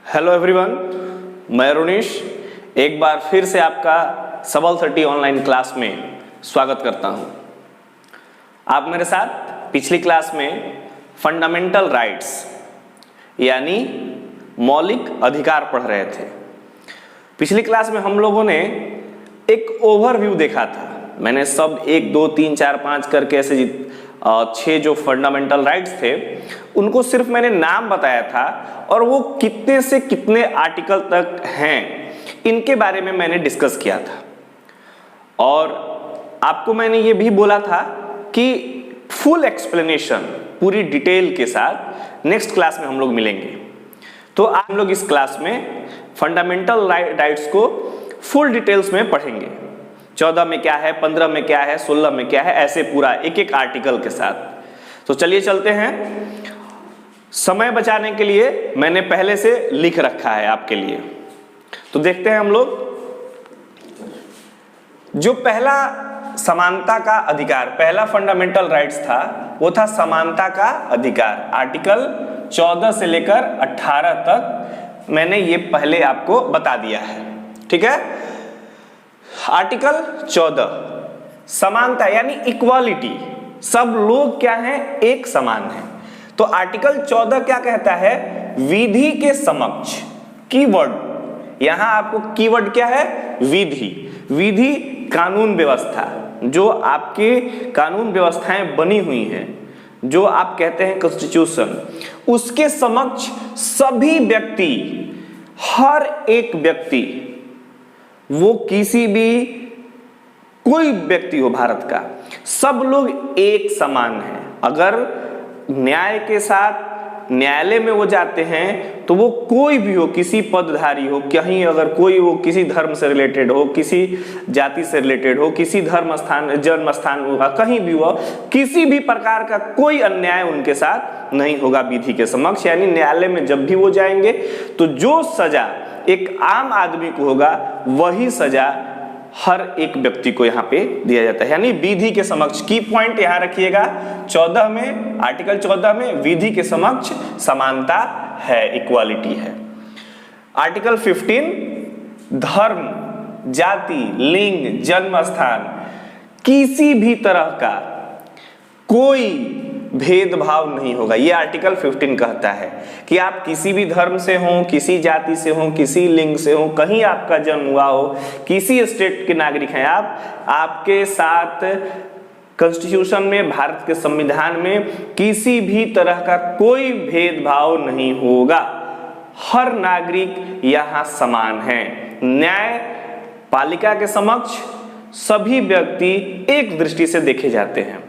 Hello everyone, मैं रुनीश एक बार फिर से आपका सबल 30 ऑनलाइन क्लास में स्वागत करता हूं। आप मेरे साथ पिछली क्लास में फंडामेंटल राइट्स यानी मौलिक अधिकार पढ़ रहे थे। पिछली क्लास में हम लोगों ने एक ओवरव्यू देखा था। मैंने सब 1, 2, 3, 4, 5 करके ऐसे 6 जो फंडामेंटल राइट्स थे उनको सिर्फ मैंने नाम बताया था और वो कितने से कितने आर्टिकल तक हैं इनके बारे में मैंने डिस्कस किया था। और आपको मैंने ये भी बोला था कि फुल एक्सप्लेनेशन पूरी डिटेल के साथ नेक्स्ट क्लास में हम लोग मिलेंगे। तो आज हम लोग इस क्लास में फंडामेंटल राइट्स को फुल डिटेल्स में पढ़ेंगे। 14 में क्या है, 15 में क्या है, 16 में क्या है, ऐसे पूरा एक एक आर्टिकल के साथ। तो चलिए चलते हैं। समय बचाने के लिए मैंने पहले से लिख रखा है आपके लिए, तो देखते हैं हम लोग। जो पहला समानता का अधिकार, पहला फंडामेंटल राइट्स था वो था समानता का अधिकार। आर्टिकल 14 से लेकर 18 तक मैंने ये पहले आपको बता दिया है, ठीक है। आर्टिकल 14 समानता यानी इक्वालिटी, सब लोग क्या हैं, एक समान हैं। तो आर्टिकल 14 क्या कहता है, विधि के समक्ष। कीवर्ड यहां आपको कीवर्ड क्या है, विधि। विधि कानून व्यवस्था, जो आपके कानून व्यवस्थाएं बनी हुई हैं, जो आप कहते हैं कॉन्स्टिट्यूशन, उसके समक्ष सभी व्यक्ति, हर एक व्यक्ति, वो किसी भी कोई व्यक्ति हो भारत का, सब लोग एक समान हैं। अगर न्याय के साथ न्यायालय में वो जाते हैं तो वो कोई भी हो, किसी पदधारी हो, कहीं अगर कोई वो किसी धर्म से रिलेटेड हो, किसी जाति से रिलेटेड हो, किसी धर्म स्थान जन्म स्थान होगा, कहीं भी हो, किसी भी प्रकार का कोई अन्याय उनके साथ नहीं होगा विधि के समक्ष। यानी न्यायालय में जब भी वो जाएंगे तो जो सजा एक आम आदमी को होगा वही सजा हर एक व्यक्ति को यहाँ पे दिया जाता है, यानी विधि के समक्ष। की पॉइंट यहाँ रखिएगा, 14 में, आर्टिकल 14 में विधि के समक्ष समानता है, इक्वालिटी है। आर्टिकल 15 धर्म, जाति, लिंग, जन्म स्थान, किसी भी तरह का कोई भेदभाव नहीं होगा। ये आर्टिकल 15 कहता है कि आप किसी भी धर्म से हो, किसी जाति से हो, किसी लिंग से हो, कहीं आपका जन्म हुआ हो, किसी स्टेट के नागरिक हैं आप, आपके साथ कॉन्स्टिट्यूशन में, भारत के संविधान में किसी भी तरह का कोई भेदभाव नहीं होगा। हर नागरिक यहाँ समान है। न्याय पालिका के समक्ष सभी व्यक्ति एक दृष्टि से देखे जाते हैं।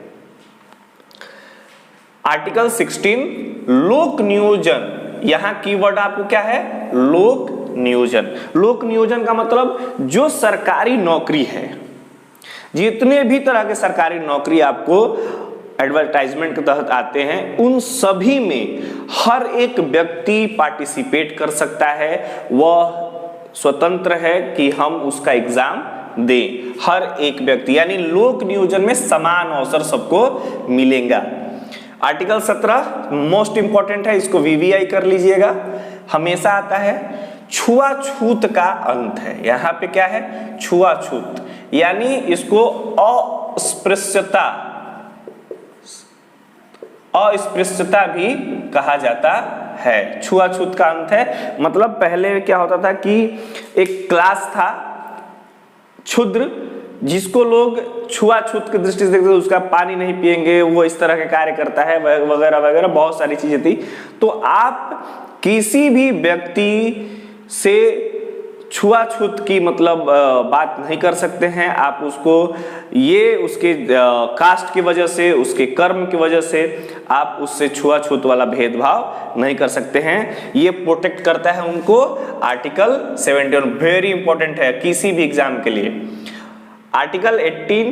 आर्टिकल 16 लोक नियोजन, यहां कीवर्ड आपको क्या है, लोक नियोजन। लोक नियोजन का मतलब जो सरकारी नौकरी है, जितने भी तरह के सरकारी नौकरी आपको एडवर्टाइजमेंट के तहत आते हैं, उन सभी में हर एक व्यक्ति पार्टिसिपेट कर सकता है। वह स्वतंत्र है कि हम उसका एग्जाम दें, हर एक व्यक्ति, यानी लोक नियोजन में समान अवसर सबको मिलेगा। आर्टिकल 17 मोस्ट इंपॉर्टेंट है, इसको वीवीआई कर लीजिएगा, हमेशा आता है। छुआछूत का अंत है। यहाँ पे क्या है, छुआछूत, यानी इसको अस्पृश्यता भी कहा जाता है। छुआछूत का अंत है, मतलब पहले क्या होता था कि एक क्लास था क्षुद्र, जिसको लोग छुआछूत की दृष्टि से देखते थे, उसका पानी नहीं पिएंगे, वो इस तरह के कार्य करता है वगैरह वगैरह, बहुत सारी चीजें थी। तो आप किसी भी व्यक्ति से छुआछूत की मतलब बात नहीं कर सकते हैं। आप उसको ये उसके कास्ट की वजह से, उसके कर्म की वजह से आप उससे छुआछूत वाला भेदभाव नहीं कर सकते हैं। ये प्रोटेक्ट करता है उनको आर्टिकल 71, वेरी इंपॉर्टेंट है किसी भी एग्जाम के लिए। आर्टिकल 18,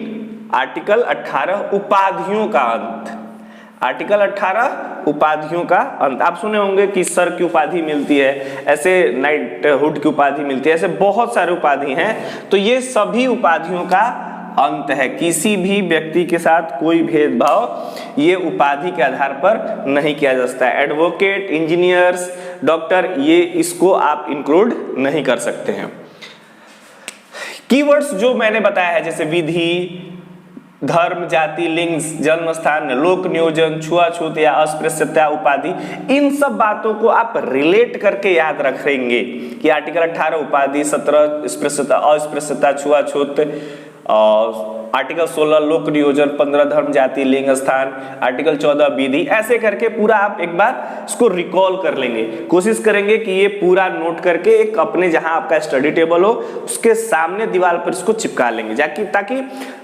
आर्टिकल 18 उपाधियों का अंत। आर्टिकल 18 उपाधियों का अंत। आप सुने होंगे कि सर की उपाधि मिलती है, ऐसे नाइटहुड की उपाधि मिलती है, ऐसे बहुत सारे उपाधि हैं। तो ये सभी उपाधियों का अंत है। किसी भी व्यक्ति के साथ कोई भेदभाव ये उपाधि के आधार पर नहीं किया जा सकता है। एडवोकेट, इंजीनियर्स, डॉक्टर, ये इसको आप इंक्लूड नहीं कर सकते हैं। कीवर्ड्स जो मैंने बताया है जैसे विधि, धर्म, जाति, लिंग, जन्म स्थान, लोक नियोजन, छुआछूत या अस्पृश्यता उपाधि, इन सब बातों को आप रिलेट करके याद रखेंगे कि आर्टिकल 18 उपाधि, 17 स्पृश्यता, अस्पृश्यता, छुआछूत, आर्टिकल 16 लोक नियोजन, 15 धर्म, जाति, लिंग, स्थान, आर्टिकल 14 विधि, ऐसे करके पूरा आप एक बार इसको रिकॉल कर लेंगे। कोशिश करेंगे कि ये पूरा नोट करके एक अपने जहां आपका स्टडी टेबल हो उसके सामने दीवार पर इसको चिपका लेंगे, ताकि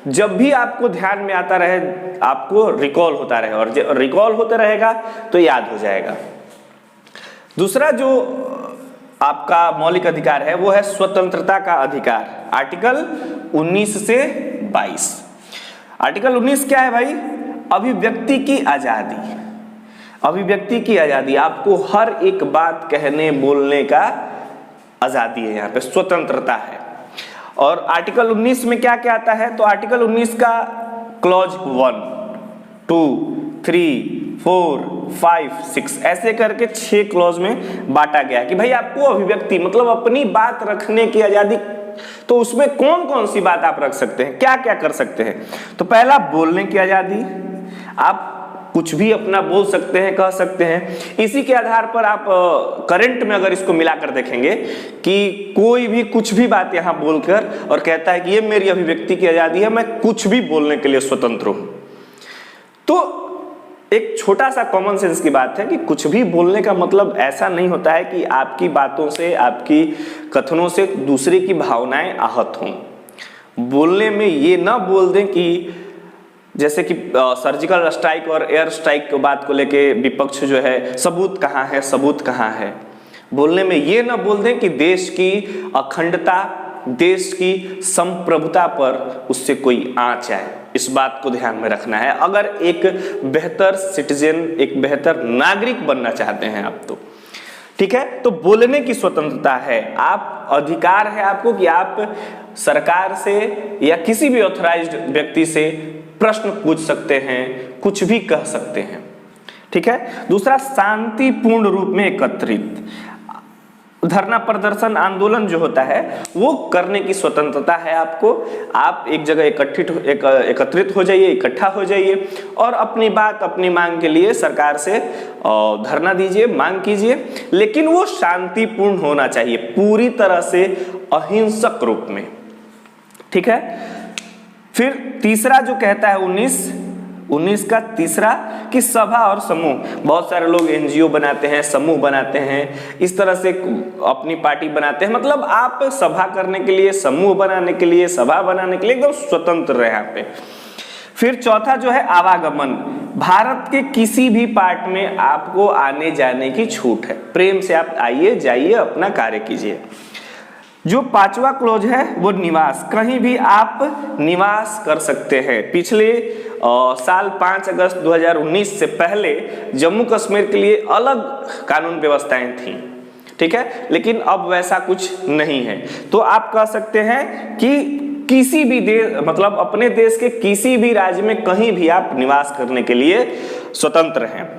जब भी आपको ध्यान में आता रहे आपको रिकॉल होता रहे, और जब रिकॉल होता रहेगा तो याद हो जाएगा। दूसरा जो आपका मौलिक अधिकार है वो है स्वतंत्रता का अधिकार, आर्टिकल 19 से 22। आर्टिकल 19 क्या है भाई? अभिव्यक्ति की आजादी। अभिव्यक्ति की आजादी, आपको हर एक बात कहने बोलने का आजादी है, यहाँ पे स्वतंत्रता है। और आर्टिकल 19 में क्या क्या आता है? तो आर्टिकल 19 का क्लॉज 1, 2, 3, 4, 5, 6 ऐसे करके 6 क्लॉज में बांटा गया कि भाई आपको अभिव्यक्ति मतलब अपनी बात रखने की आजादी, तो उसमें कौन कौन सी बात आप रख सकते हैं, क्या क्या कर सकते हैं? तो पहला बोलने की आजादी, आप कुछ भी अपना बोल सकते हैं, कह सकते हैं। इसी के आधार पर आप करंट में अगर इसको मिलाकर देखेंगे कि कोई भी कुछ भी बात यहाँ बोलकर और कहता है कि ये मेरी अभिव्यक्ति की आजादी है, मैं कुछ भी बोलने के लिए स्वतंत्र हूं, तो एक छोटा सा कॉमन सेंस की बात है कि कुछ भी बोलने का मतलब ऐसा नहीं होता है कि आपकी बातों से, आपकी कथनों से दूसरे की भावनाएं आहत हों। बोलने में ये ना बोल दें कि जैसे कि सर्जिकल स्ट्राइक और एयर स्ट्राइक की बात को लेके विपक्ष जो है सबूत कहाँ है, सबूत कहाँ है। बोलने में ये ना बोल दें कि देश की अखंडता, देश की संप्रभुता पर उससे कोई आंच आए। इस बात को ध्यान में रखना है अगर एक बेहतर सिटीजन, एक बेहतर नागरिक बनना चाहते हैं आप तो। ठीक है, तो बोलने की स्वतंत्रता है, आप अधिकार है आपको कि आप सरकार से या किसी भी ऑथराइज्ड व्यक्ति से प्रश्न पूछ सकते हैं, कुछ भी कह सकते हैं। ठीक है। दूसरा, शांतिपूर्ण रूप में एकत्रित, धरना प्रदर्शन आंदोलन जो होता है वो करने की स्वतंत्रता है आपको। आप एक जगह एकत्रित हो जाइए, इकट्ठा हो जाइए और अपनी बात, अपनी मांग के लिए सरकार से धरना दीजिए, मांग कीजिए, लेकिन वो शांतिपूर्ण होना चाहिए, पूरी तरह से अहिंसक रूप में। ठीक है। फिर तीसरा जो कहता है 19 का तीसरा कि सभा और समूह, बहुत सारे लोग एनजीओ बनाते हैं, समूह बनाते हैं, इस तरह से अपनी पार्टी बनाते हैं, मतलब आप सभा करने के लिए, समूह बनाने के लिए, सभा बनाने के लिए एकदम स्वतंत्र रहे यहाँ पे। फिर चौथा जो है आवागमन, भारत के किसी भी पार्ट में आपको आने जाने की छूट है, प्रेम से आप आइए जाइए, अपना कार्य कीजिए। जो पांचवा क्लोज है वो निवास, कहीं भी आप निवास कर सकते हैं। पिछले साल 5 अगस्त 2019 से पहले जम्मू कश्मीर के लिए अलग कानून व्यवस्थाएं थी, ठीक है, लेकिन अब वैसा कुछ नहीं है। तो आप कह सकते हैं कि किसी भी देश, मतलब अपने देश के किसी भी राज्य में कहीं भी आप निवास करने के लिए स्वतंत्र हैं।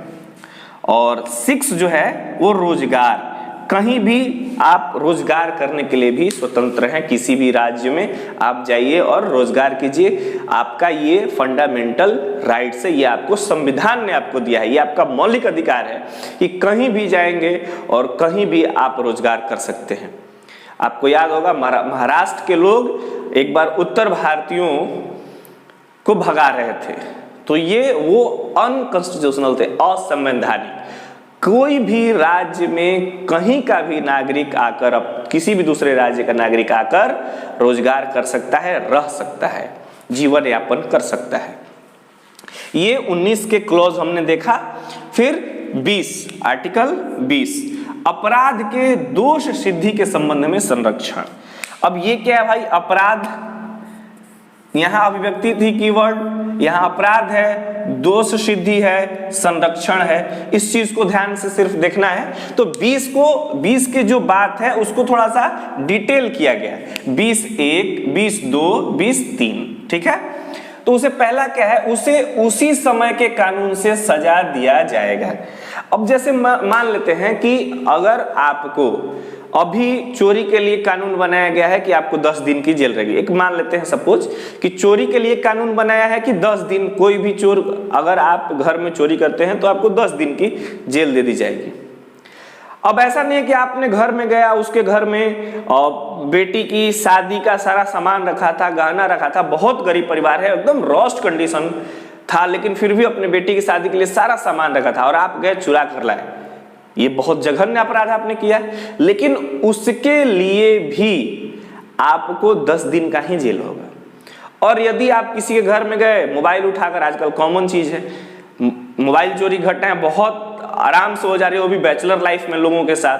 और 6 जो है वो रोजगार, कहीं भी आप रोजगार करने के लिए भी स्वतंत्र हैं, किसी भी राज्य में आप जाइए और रोजगार कीजिए। आपका ये फंडामेंटल राइट्स है, ये आपको संविधान ने आपको दिया है, ये आपका मौलिक अधिकार है कि कहीं भी जाएंगे और कहीं भी आप रोजगार कर सकते हैं। आपको याद होगा महाराष्ट्र के लोग एक बार उत्तर भारतीयों को भगा रहे थे, तो ये वो अनकॉन्स्टिट्यूशनल थे, असंवैधानिक। कोई भी राज्य में कहीं का भी नागरिक आकर, अब किसी भी दूसरे राज्य का नागरिक आकर रोजगार कर सकता है, रह सकता है, जीवन यापन कर सकता है। ये 19 के क्लॉज हमने देखा। फिर 20, आर्टिकल 20, अपराध के दोष सिद्धि के संबंध में संरक्षण। अब ये क्या है भाई? अपराध, यहां अभिव्यक्ति थी कीवर्ड, यहां अपराध है, दोष सिद्धि है, संरक्षण है, इस चीज को ध्यान से सिर्फ देखना है। तो 20 के जो बात है उसको थोड़ा सा डिटेल किया गया है, 20(1), 20(2), 20(3), ठीक है। तो उसे पहला क्या है, उसे उसी समय के कानून से सजा दिया जाएगा। अब जैसे मान लेते हैं कि अगर आपको अभी चोरी के लिए कानून बनाया गया है कि आपको 10 दिन की जेल रहेगी, एक मान लेते हैं सपोज कि चोरी के लिए कानून बनाया है कि 10 दिन, कोई भी चोर अगर आप घर में चोरी करते हैं तो आपको 10 दिन की जेल दे दी जाएगी। अब ऐसा नहीं है कि आपने घर में गया, उसके घर में बेटी की शादी का सारा सामान रखा था, गहना रखा था, बहुत गरीब परिवार है, एकदम रोस्ट कंडीशन था, लेकिन फिर भी अपने बेटी की शादी के लिए सारा सामान रखा था और आप गए चुरा कर लाए। ये बहुत जघन्य अपराध आपने किया, लेकिन उसके लिए भी आपको 10 दिन का ही जेल होगा। और यदि आप किसी के घर में गए, मोबाइल उठाकर, आजकल कॉमन चीज है, मोबाइल चोरी घटनाएं बहुत आराम से हो जा रही है, वो भी बैचलर लाइफ में लोगों के साथ,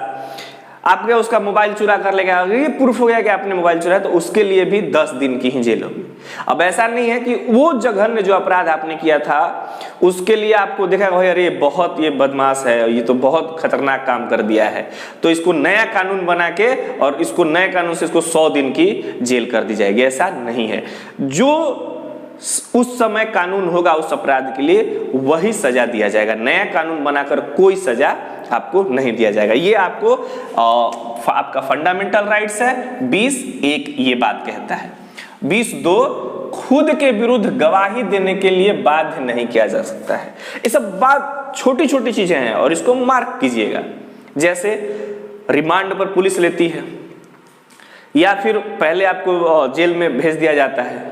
आप गए उसका मोबाइल चुरा कर ले गया, ये प्रूफ हो गया कि आपने मोबाइल चुराया, तो उसके लिए भी 10 दिन की ही जेल होगी। अब ऐसा नहीं है कि वो जघन्य जो अपराध आपने किया था उसके लिए आपको देखा भाई अरे बहुत ये बदमाश है, ये तो बहुत खतरनाक काम कर दिया है, तो इसको नया कानून बना के और इसको नए कानून से इसको 100 दिन की जेल कर दी जाएगी। ऐसा नहीं है, जो उस समय कानून होगा उस अपराध के लिए वही सजा दिया जाएगा, नया कानून बनाकर कोई सजा आपको नहीं दिया जाएगा। ये आपको आपका फंडामेंटल राइट्स है 20(1) ये बात कहता है। 20(2) खुद के विरुद्ध गवाही देने के लिए बाध्य नहीं किया जा सकता है। ये सब बात छोटी छोटी चीजें हैं और इसको मार्क कीजिएगा। जैसे रिमांड पर पुलिस लेती है या फिर पहले आपको जेल में भेज दिया जाता है,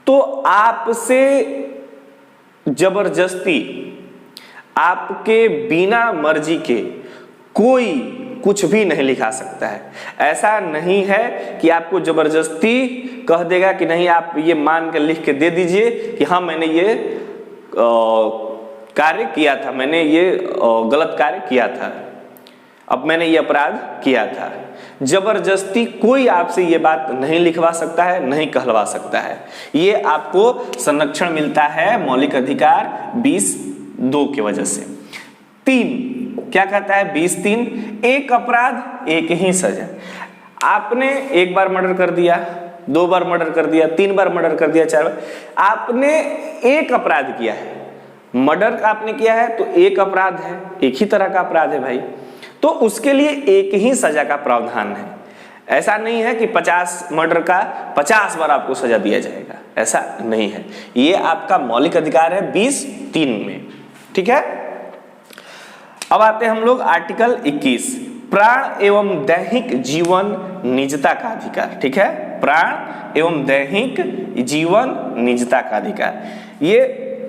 तो आपसे जबरदस्ती, आपके बिना मर्जी के कोई कुछ भी नहीं लिखा सकता है। ऐसा नहीं है कि आपको जबरदस्ती कह देगा कि नहीं आप ये मान के लिख के दे दीजिए कि हाँ मैंने ये कार्य किया था, मैंने ये गलत कार्य किया था, अब मैंने ये अपराध किया था। जबरदस्ती कोई आपसे ये बात नहीं लिखवा सकता है, नहीं कहलवा सकता है। ये आपको संरक्षण मिलता है मौलिक अधिकार 20(2) की वजह से। 3 क्या कहता है 20(3) एक अपराध एक ही सजा। आपने एक बार मर्डर कर दिया, 2 बार मर्डर कर दिया, 3 बार मर्डर कर दिया, 4 बार, आपने एक अपराध किया है, मर्डर का आपने किया है तो एक अपराध है, एक ही तरह का अपराध है भाई, तो उसके लिए एक ही सजा का प्रावधान है। ऐसा नहीं है कि 50 मर्डर का 50 बार आपको सजा दिया जाएगा, ऐसा नहीं है। ये आपका मौलिक अधिकार है 20(3) में, ठीक है। अब आते हैं हम लोग आर्टिकल 21, प्राण एवं दैहिक जीवन निजता का अधिकार, ठीक है। प्राण एवं दैहिक जीवन निजता का अधिकार, ये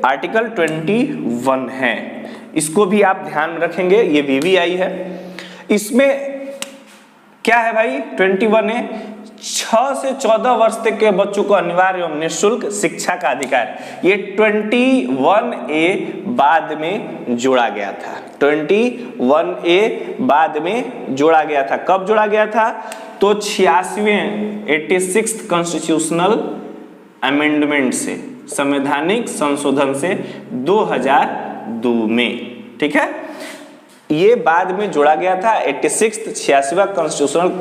आर्टिकल 21 है, इसको भी आप ध्यान में रखेंगे, ये VVI है। इसमें क्या है भाई 21 है 6 से 14 वर्ष तक के बच्चों को अनिवार्य एवं निःशुल्क शिक्षा का अधिकार। ये 21A बाद में जोड़ा गया था, 21A बाद में जोड़ा गया था। कब जोड़ा गया था? तो 86th कॉन्स्टिट्यूशनल अमेंडमेंट से, संवैधानिक संशोधन से 2002 में, ठीक है। ये बाद में जोड़ा गया था 86वां कॉन्स्टिट्यूशनल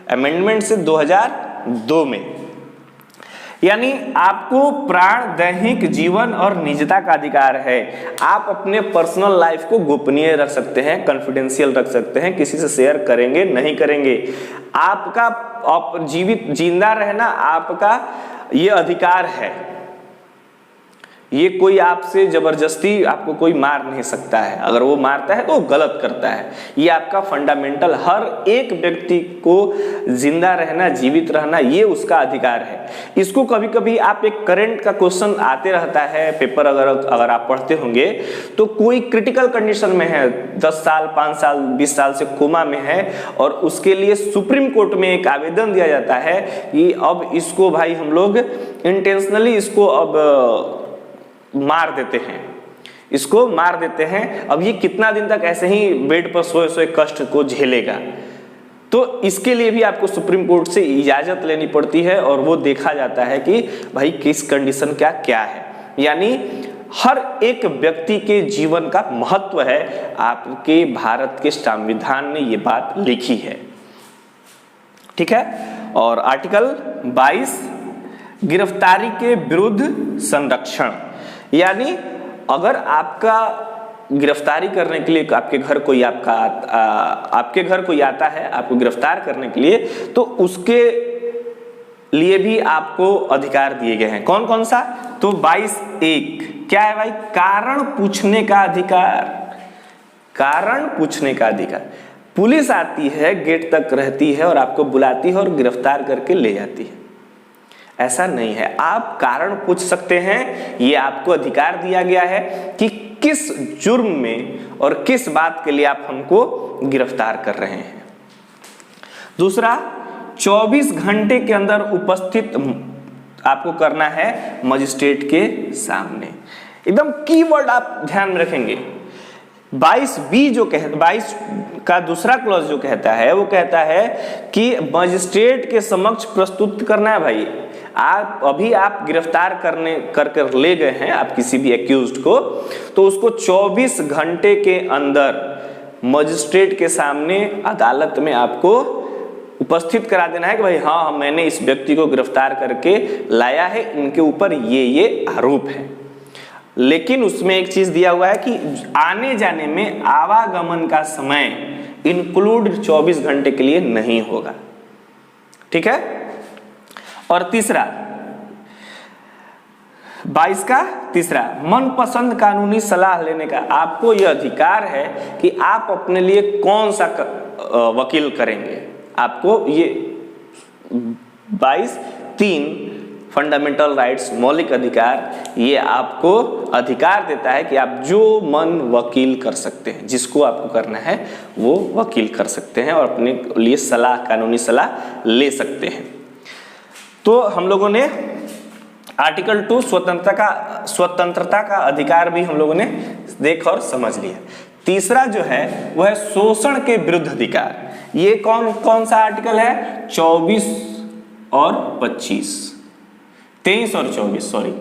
अमेंडमेंट से 2002 में। यानी आपको प्राण, दैहिक जीवन और निजता का अधिकार है। आप अपने पर्सनल लाइफ को गोपनीय रख सकते हैं, कॉन्फिडेंशियल रख सकते हैं, किसी से शेयर करेंगे नहीं करेंगे। आपका जीवित जिंदा रहना आपका ये अधिकार है। ये कोई आपसे जबरदस्ती आपको कोई मार नहीं सकता है, अगर वो मारता है तो वो गलत करता है। ये आपका फंडामेंटल, हर एक व्यक्ति को जिंदा रहना, जीवित रहना, ये उसका अधिकार है। इसको कभी कभी आप एक करंट का क्वेश्चन आते रहता है पेपर, अगर आप पढ़ते होंगे तो कोई क्रिटिकल कंडीशन में है, 10 साल 5 साल 20 साल से कोमा में है, और उसके लिए सुप्रीम कोर्ट में एक आवेदन दिया जाता है कि अब इसको भाई हम लोग इंटेंशनली इसको अब मार देते हैं, इसको मार देते हैं। अब ये कितना दिन तक ऐसे ही बेड पर सोए सोए कष्ट को झेलेगा? तो इसके लिए भी आपको सुप्रीम कोर्ट से इजाजत लेनी पड़ती है और वो देखा जाता है कि भाई किस कंडीशन क्या है। यानी हर एक व्यक्ति के जीवन का महत्व है, आपके भारत के संविधान ने ये बात लिखी है, ठीक है। और आर्टिकल 22 गिरफ्तारी के विरुद्ध संरक्षण, यानी अगर आपका गिरफ्तारी करने के लिए आपके घर कोई आपके घर कोई आता है आपको गिरफ्तार करने के लिए, तो उसके लिए भी आपको अधिकार दिए गए हैं। कौन कौन सा? तो 22(1) क्या है भाई? कारण पूछने का अधिकार। कारण पूछने का अधिकार। पुलिस आती है, गेट तक रहती है और आपको बुलाती है और गिरफ्तार करके ले जाती है। ऐसा नहीं है, आप कारण पूछ सकते हैं। ये आपको अधिकार दिया गया है कि किस जुर्म में और किस बात के लिए आप हमको गिरफ्तार कर रहे हैं। दूसरा, 24 घंटे के अंदर उपस्थित आपको करना है मजिस्ट्रेट के सामने। एकदम कीवर्ड आप ध्यान में रखेंगे। 22(b) जो 22 का दूसरा क्लॉज जो कहता है, वो कहता है कि मजिस्ट्रेट के समक्ष प्रस्तुत करना है। भाई आप गिरफ्तार कर ले गए हैं आप किसी भी एक्यूज्ड को, तो उसको 24 घंटे के अंदर मजिस्ट्रेट के सामने अदालत में आपको उपस्थित करा देना है कि भाई हाँ, मैंने इस व्यक्ति को गिरफ्तार करके लाया है, इनके ऊपर ये आरोप है। लेकिन उसमें एक चीज दिया हुआ है कि आने जाने में आवागमन का समय इंक्लूड 24 घंटे के लिए नहीं होगा। ठीक है। और तीसरा, 22 का तीसरा, मनपसंद कानूनी सलाह लेने का आपको यह अधिकार है कि आप अपने लिए कौन सा वकील करेंगे। आपको ये 22(3) फंडामेंटल राइट्स, मौलिक अधिकार, ये आपको अधिकार देता है कि आप जो मन वकील कर सकते हैं, जिसको आपको करना है वो वकील कर सकते हैं और अपने लिए सलाह, कानूनी सलाह ले सकते हैं। तो हम लोगों ने आर्टिकल 2 स्वतंत्रता का अधिकार भी हम लोगों ने देख और समझ लिया। तीसरा जो है वह है शोषण के विरुद्ध अधिकार। ये कौन सा आर्टिकल है? 24 और 25, 23 और 24, सॉरी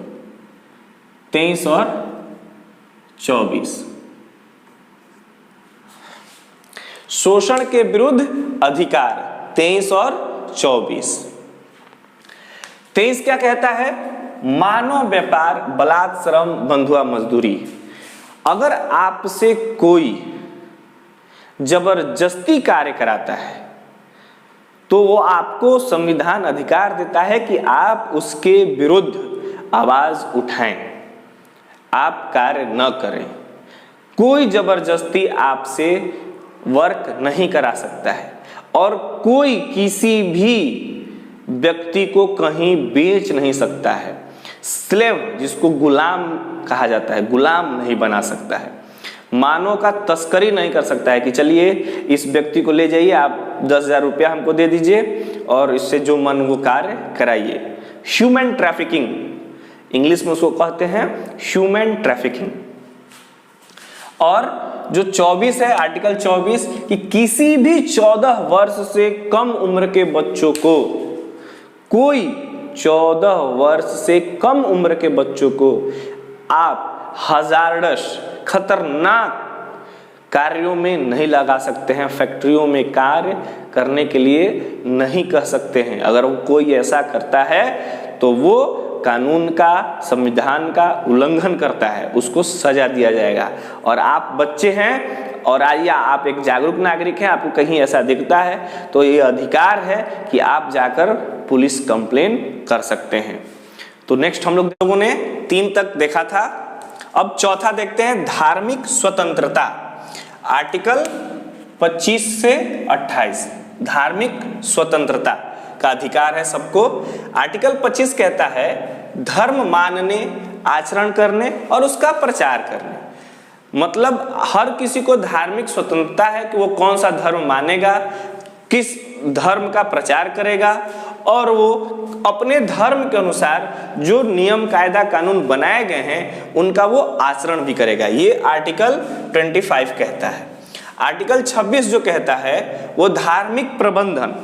23 और 24। शोषण के विरुद्ध अधिकार 23 और 24। 23 क्या कहता है? मानव व्यापार, बलात्, श्रम, बंधुआ मजदूरी। अगर आपसे कोई जबरदस्ती कार्य कराता है तो वो आपको संविधान अधिकार देता है कि आप उसके विरुद्ध आवाज उठाएं, आप कार्य न करें। कोई जबरदस्ती आपसे वर्क नहीं करा सकता है और कोई किसी भी व्यक्ति को कहीं बेच नहीं सकता है। स्लेव, जिसको गुलाम कहा जाता है, गुलाम नहीं बना सकता है। मानव का तस्करी नहीं कर सकता है कि चलिए इस व्यक्ति को ले जाइए, आप 10,000 रुपया हमको दे दीजिए और इससे जो मन वो कार्य कराइए। ह्यूमन ट्रैफिकिंग, इंग्लिश में उसको कहते हैं ह्यूमन ट्रैफिकिंग। और जो 24 है, आर्टिकल 24, कि किसी भी 14 वर्ष से कम उम्र के बच्चों को, कोई 14 वर्ष से कम उम्र के बच्चों को आप हजार्डस, खतरनाक कार्यों में नहीं लगा सकते हैं, फैक्ट्रियों में कार्य करने के लिए नहीं कह सकते हैं। अगर वो कोई ऐसा करता है तो वो कानून का, संविधान का उल्लंघन करता है, उसको सजा दिया जाएगा। और आप बच्चे हैं और या आप एक जागरूक नागरिक हैं, आपको कहीं ऐसा दिखता है तो ये अधिकार है कि आप जाकर पुलिस कंप्लेन कर सकते हैं। तो नेक्स्ट हम लोगों ने 3 तक देखा था। अब चौथा देखते हैं, धार्मिक स्वतंत्रता। आर्टिकल 25 से 28 धार्मिक स्वतंत्रता का अधिकार है सबको। आर्टिकल 25 कहता है धर्म मानने, आचरण करने और उसका प्रचार करने। मतलब हर किसी को धार्मिक स्वतंत्रता है कि वो कौन सा धर्म मानेगा, किस धर्म का प्रचार करेगा और वो अपने धर्म के अनुसार जो नियम, कायदा, कानून बनाए गए हैं उनका वो आचरण भी करेगा। ये आर्टिकल 25 कहता है। आर्टिकल 26 जो कहता है वो धार्मिक प्रबंधन,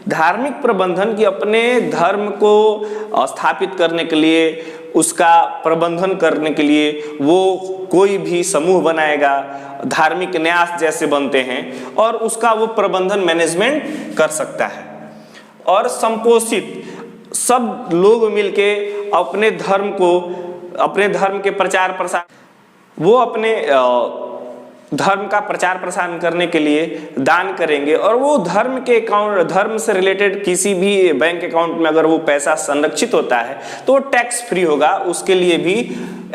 धार्मिक प्रबंधन की अपने धर्म को स्थापित करने के लिए, उसका प्रबंधन करने के लिए वो कोई भी समूह बनाएगा, धार्मिक न्यास जैसे बनते हैं और उसका वो प्रबंधन, मैनेजमेंट कर सकता है। और संपोषित सब लोग मिलके अपने धर्म को, अपने धर्म के प्रचार प्रसार, वो अपने धर्म का प्रचार प्रसार करने के लिए दान करेंगे और वो धर्म के अकाउंट, धर्म से रिलेटेड किसी भी बैंक अकाउंट में अगर वो पैसा संरक्षित होता है तो वो टैक्स फ्री होगा, उसके लिए भी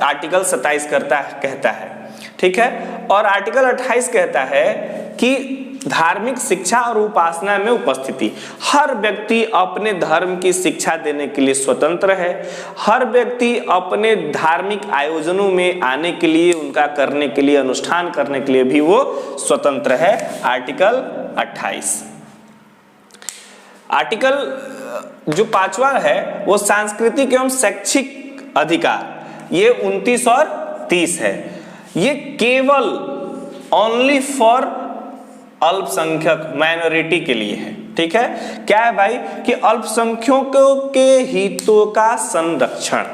आर्टिकल 27 कहता है। ठीक है, और आर्टिकल 28 कहता है कि धार्मिक शिक्षा और उपासना में उपस्थिति, हर व्यक्ति अपने धर्म की शिक्षा देने के लिए स्वतंत्र है, हर व्यक्ति अपने धार्मिक आयोजनों में आने के लिए, उनका करने के लिए, अनुष्ठान करने के लिए भी वो स्वतंत्र है। आर्टिकल 28। आर्टिकल जो 5वां है वो सांस्कृतिक एवं शैक्षिक अधिकार, ये 29 और 30 है। ये केवल ओनली फॉर अल्पसंख्यक माइनॉरिटी के लिए है। ठीक है, क्या है भाई कि अल्पसंख्यकों के हितों का संरक्षण,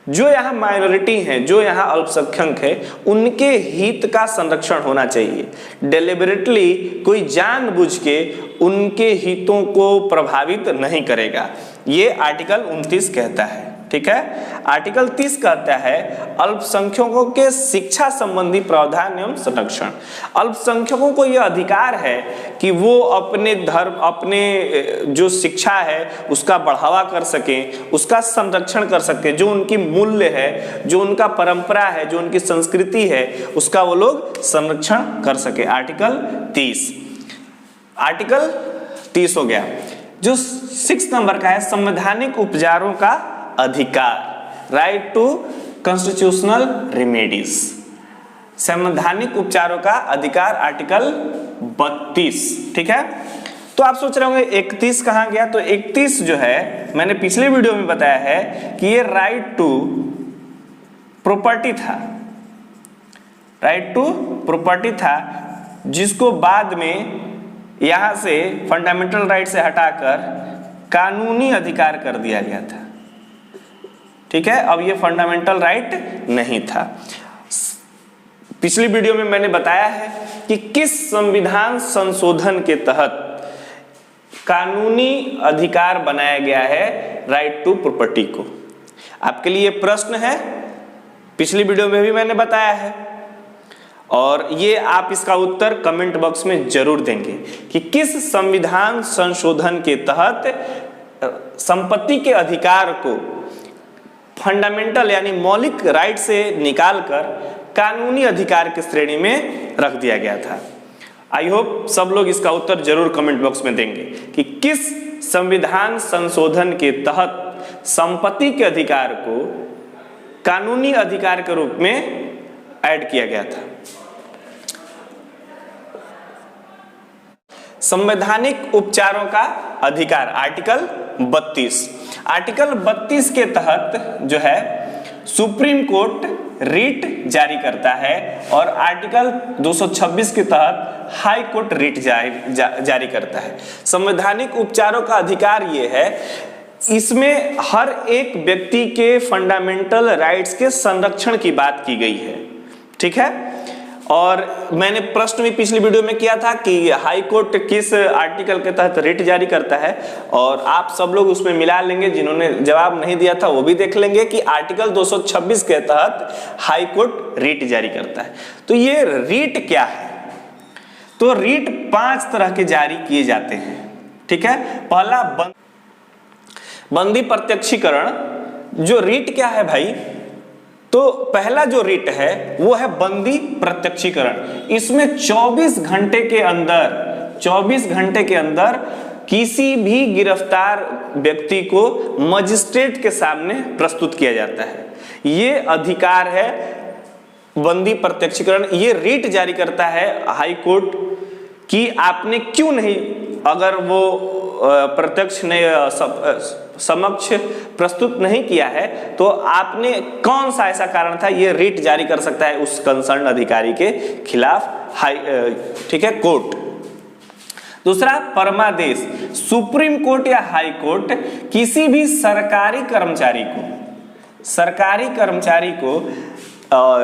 जो यहाँ माइनॉरिटी हैं, जो यहाँ अल्पसंख्यक है, उनके हित का संरक्षण होना चाहिए। डेलिबरेटली कोई जानबूझ के उनके हितों को प्रभावित नहीं करेगा, ये आर्टिकल 29 कहता है। ठीक है, आर्टिकल 30 कहता है अल्पसंख्यकों के शिक्षा संबंधी प्रावधान एवं संरक्षण। अल्पसंख्यकों को यह अधिकार है कि वो अपने धर्म, अपने जो शिक्षा है उसका बढ़ावा कर सकें, उसका संरक्षण कर सकें, जो उनकी मूल्य है, जो उनका परंपरा है, जो उनकी संस्कृति है, उसका वो लोग संरक्षण कर सके। आर्टिकल 30। आर्टिकल 30 हो गया। जो 6 नंबर का है संवैधानिक उपचारों का अधिकार, राइट टू कॉन्स्टिट्यूशनल रेमेडीज, संवैधानिक उपचारों का अधिकार, आर्टिकल 32। ठीक है, तो आप सोच रहे होंगे 31 कहां गया, तो 31 जो है मैंने पिछले वीडियो में बताया है कि ये राइट टू प्रॉपर्टी था, राइट टू प्रॉपर्टी था, जिसको बाद में यहां से फंडामेंटल राइट से हटाकर कानूनी अधिकार कर दिया गया था। ठीक है, अब ये फंडामेंटल राइट नहीं था। पिछली वीडियो में मैंने बताया है कि किस संविधान संशोधन के तहत कानूनी अधिकार बनाया गया है राइट टू प्रॉपर्टी को। आपके लिए प्रश्न है, पिछली वीडियो में भी मैंने बताया है, और ये आप इसका उत्तर कमेंट बॉक्स में जरूर देंगे कि किस संविधान संशोधन के तहत संपत्ति के अधिकार को फंडामेंटल यानी मौलिक राइट से निकालकर कानूनी अधिकार की श्रेणी में रख दिया गया था। आई होप सब लोग इसका उत्तर जरूर कमेंट बॉक्स में देंगे कि किस संविधान संशोधन के तहत संपत्ति के अधिकार को कानूनी अधिकार के रूप में ऐड किया गया था। संवैधानिक उपचारों का अधिकार, आर्टिकल 32। आर्टिकल 32 के तहत जो है सुप्रीम कोर्ट रिट जारी करता है, और आर्टिकल 226 के तहत हाई कोर्ट रिट जारी करता है। संवैधानिक उपचारों का अधिकार ये है, इसमें हर एक व्यक्ति के फंडामेंटल राइट्स के संरक्षण की बात की गई है। ठीक है, और मैंने प्रश्न भी पिछली वीडियो में किया था कि हाई कोर्ट किस आर्टिकल के तहत रिट जारी करता है, और आप सब लोग उसमें मिला लेंगे, जिन्होंने जवाब नहीं दिया था वो भी देख लेंगे कि आर्टिकल 226 के तहत हाई कोर्ट रिट जारी करता है। तो ये रिट क्या है, तो रिट 5 तरह के जारी किए जाते हैं। ठीक है, पहला बंदी प्रत्यक्षीकरण। जो रिट क्या है भाई, तो पहला जो रिट है वो है बंदी प्रत्यक्षीकरण। इसमें 24 घंटे के अंदर किसी भी गिरफ्तार व्यक्ति को मजिस्ट्रेट के सामने प्रस्तुत किया जाता है। ये अधिकार है बंदी प्रत्यक्षीकरण। ये रिट जारी करता है हाई कोर्ट कि आपने क्यों नहीं, अगर वो प्रत्यक्ष ने समक्ष प्रस्तुत नहीं किया है तो आपने कौन सा ऐसा कारण था, ये रिट जारी कर सकता है उस कंसर्न अधिकारी के खिलाफ ठीक है, कोर्ट। दूसरा परमादेश। सुप्रीम कोर्ट या हाई कोर्ट किसी भी सरकारी कर्मचारी को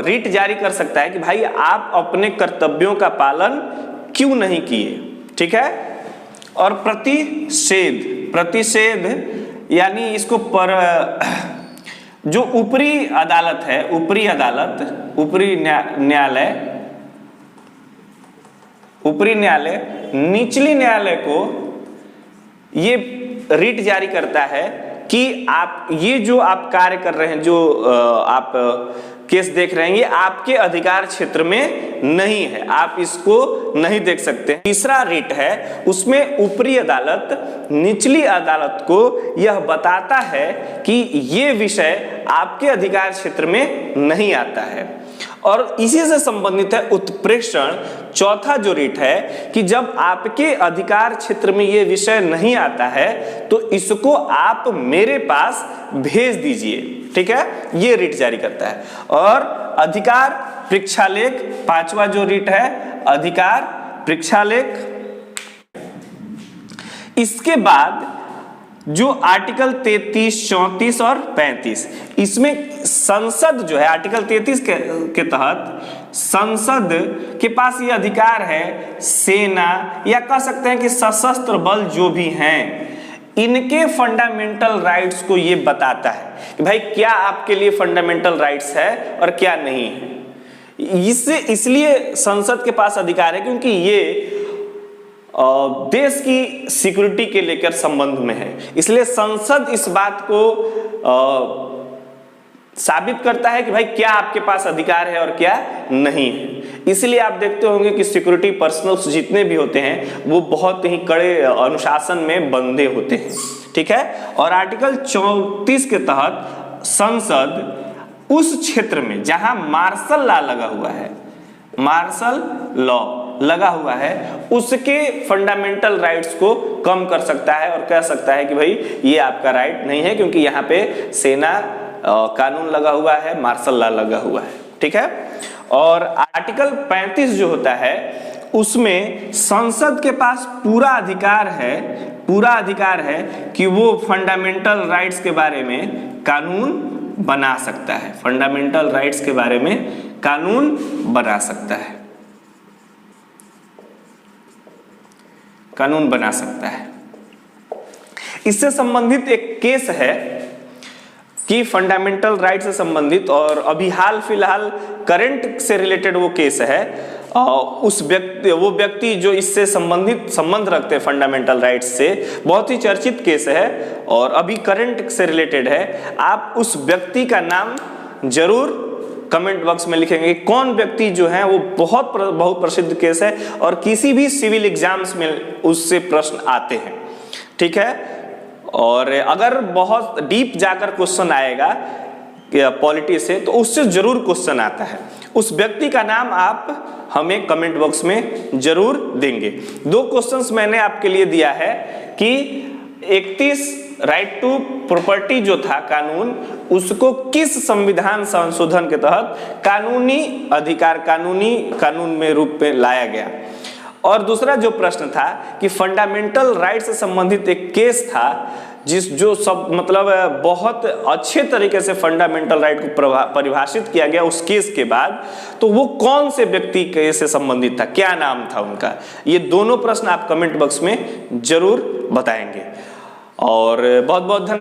रिट जारी कर सकता है कि भाई आप अपने कर्तव्यों का पालन क्यों नहीं किए। ठीक है, और प्रतिषेध यानी इसको जो ऊपरी न्यायालय ऊपरी न्यायालय निचली न्यायालय को ये रिट जारी करता है कि आप ये जो आप कार्य कर रहे हैं, जो आप केस देख रहे हैं, ये आपके अधिकार क्षेत्र में नहीं है, आप इसको नहीं देख सकते। तीसरा रिट है, उसमें ऊपरी अदालत निचली अदालत को यह बताता है कि ये विषय आपके अधिकार क्षेत्र में नहीं आता है। और इसी से संबंधित है उत्प्रेषण। चौथा जो रिट है कि जब आपके अधिकार क्षेत्र में ये विषय नहीं आता है तो इसको आप मेरे पास भेज दीजिए, ठीक है, ये रिट जारी करता है। और अधिकार पृक्षालेख, पांचवा जो रिट है अधिकार पृक्षालेख। इसके बाद जो आर्टिकल 33, 34 और 35, इसमें संसद जो है आर्टिकल 33 के तहत संसद के पास ये अधिकार है, सेना या कह सकते हैं कि सशस्त्र बल जो भी हैं, इनके फंडामेंटल राइट्स को ये बताता है कि भाई क्या आपके लिए फंडामेंटल राइट्स है और क्या नहीं है। इसलिए संसद के पास अधिकार है क्योंकि ये देश की सिक्योरिटी के लेकर संबंध में है। इसलिए संसद इस बात को साबित करता है कि भाई क्या आपके पास अधिकार है और क्या नहीं है। इसलिए आप देखते होंगे कि सिक्योरिटी पर्सनल्स जितने भी होते हैं वो बहुत ही कड़े अनुशासन में बंधे होते हैं, ठीक है। और आर्टिकल 34 के तहत संसद उस क्षेत्र में जहां मार्शल लॉ लगा हुआ है, मार्शल लॉ लगा हुआ है, उसके फंडामेंटल राइट्स को कम कर सकता है और कह सकता है कि भाई ये आपका राइट नहीं है क्योंकि यहाँ पे सेना कानून लगा हुआ है, मार्शल लॉ लगा हुआ है, ठीक है। और आर्टिकल 35 जो होता है उसमें संसद के पास पूरा अधिकार है कि वो फंडामेंटल राइट्स के बारे में कानून बना सकता है, फंडामेंटल राइट्स के बारे में कानून बना सकता है, कानून बना सकता है। इससे संबंधित एक केस है कि फंडामेंटल राइट से संबंधित, और अभी हाल फिलहाल करंट से रिलेटेड वो केस है। वो व्यक्ति जो इससे संबंध रखते हैं फंडामेंटल राइट्स से, बहुत ही चर्चित केस है और अभी करंट से रिलेटेड है। आप उस व्यक्ति का नाम जरूर कमेंट बॉक्स में लिखेंगे। कौन व्यक्ति जो है वो बहुत प्रसिद्ध केस है और किसी भी सिविल एग्जाम्स में उससे प्रश्न आते हैं, ठीक है। और अगर बहुत डीप जाकर क्वेश्चन आएगा पॉलिटी से तो उससे जरूर क्वेश्चन आता है। उस व्यक्ति का नाम आप हमें कमेंट बॉक्स में जरूर देंगे। 2 क्वेश्चंस मैंने आपके लिए दिया है कि 31 राइट टू प्रॉपर्टी जो था कानून, उसको किस संविधान संशोधन के तहत कानूनी अधिकार, कानून में रूप में लाया गया। और दूसरा जो प्रश्न था कि फंडामेंटल राइट से संबंधित एक केस था जो सब मतलब बहुत अच्छे तरीके से फंडामेंटल राइट को परिभाषित किया गया उस केस के बाद, तो वो कौन से व्यक्ति से संबंधित था, क्या नाम था उनका। ये दोनों प्रश्न आप कमेंट बॉक्स में जरूर बताएंगे। और बहुत बहुत धन्यवाद।